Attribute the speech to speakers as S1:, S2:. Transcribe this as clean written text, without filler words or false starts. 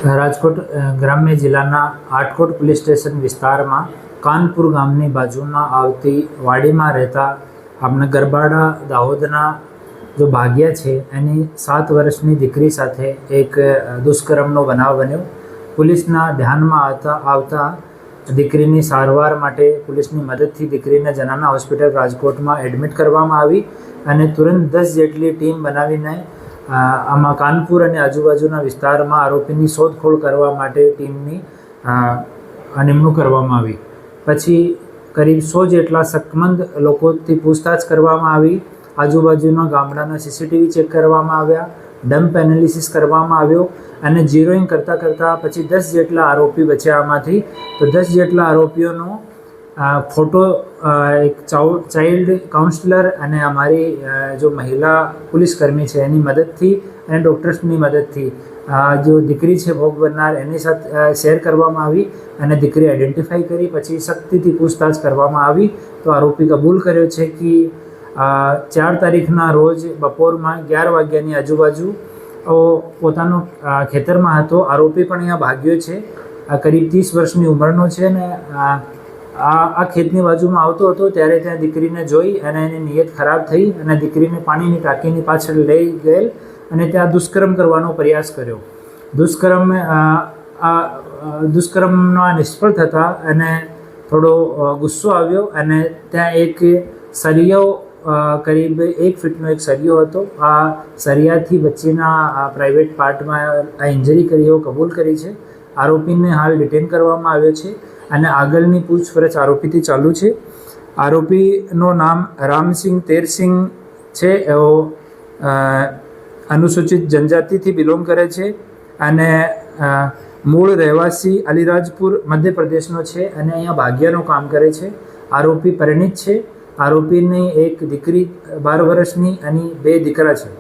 S1: રાજકોટ ગ્રામ્ય જિલ્લાના Atkot police station વિસ્તારમાં કાનપુર ગામની બાજુમાં આવતી વાડીમાં રહેતા આપણે ગરબાડા દાહોદના જો ભાગ્યા છે એની 7 વર્ષની દીકરી સાથે એક દુષ્કર્મનો બનાવ બન્યો. પોલીસના ધ્યાનમાં આવતા દીકરીની સારવાર માટે પોલીસની મદદથી દીકરીને જનાના હોસ્પિટલ રાજકોટમાં એડમિટ કરવામાં આવી અને તુરંત 10 જેટલી ટીમ બનાવીને આમાં કાનપુર અને આજુબાજુના વિસ્તારમાં આરોપીની શોધખોળ કરવા માટે ટીમની નિમણૂક કરવામાં આવી. પછી કરીબ 100 જેટલા શકમંદ લોકોથી પૂછતાછ કરવામાં આવી. આજુબાજુના ગામડાના સીસીટીવી ચેક કરવામાં આવ્યા, ડમ્પ એનાલિસિસ કરવામાં આવ્યો અને ઝીરોઈંગ કરતાં પછી 10 જેટલા આરોપી બચ્યા આમાંથી. તો 10 જેટલા આરોપીઓનો ફોટો એક ચાઇલ્ડ કાઉન્સલર અને અમારી જો મહિલા પોલીસકર્મી છે એની મદદથી અને ડૉક્ટર્સની મદદથી જો દીકરી છે ભોગ બનનાર એની સાથે શેર કરવામાં આવી અને દીકરી આઈડેન્ટિફાઈ કરી પછી સખ્તીથી પૂછતાછ કરવામાં આવી. તો આરોપી કબૂલ કર્યો છે કે 4 તારીખના રોજ બપોરમાં 11 વાગ્યાની આજુબાજુ પોતાનો ખેતરમાં હતો. આરોપી પણ અહીંયા ભાગ્યો છે. કરીબ 30 વર્ષની ઉંમરનો છે ને આ ખેતની બાજુમાં આવતો હતો ત્યારે ત્યાં દીકરીને જોઈ અને એની નિયત ખરાબ થઈ અને દીકરીને પાણીની ટાંકીની પાછળ લઈ ગયેલ અને ત્યાં દુષ્કર્મ કરવાનો પ્રયાસ કર્યો. દુષ્કર્મમાં નિષ્ફળ થતાં અને થોડો ગુસ્સો આવ્યો અને ત્યાં એક સરિયો કરીબ 1 ફીટનો એક સરિયો હતો. આ સરિયાથી બચ્ચીના પ્રાઇવેટ પાર્ટમાં આ ઇન્જરી કરી એવું કબૂલ કરી છે. આરોપીને હાલ ડિટેન કરવામાં આવ્યો છે અને આગળની પૂછપરછ આરોપીથી ચાલુ છે. આરોપીનું નામ રામસિંહ તેરસિંહ છે. એવો અનુસૂચિત જનજાતિથી બિલોંગ કરે છે અને મૂળ રહેવાસી અલીરાજપુર મધ્યપ્રદેશનો છે અને અહીંયા ભાગ્યાનું કામ કરે છે. આરોપી પરિણીત છે. આરોપીની એક દીકરી 12 વર્ષની અને 2 દીકરા છે.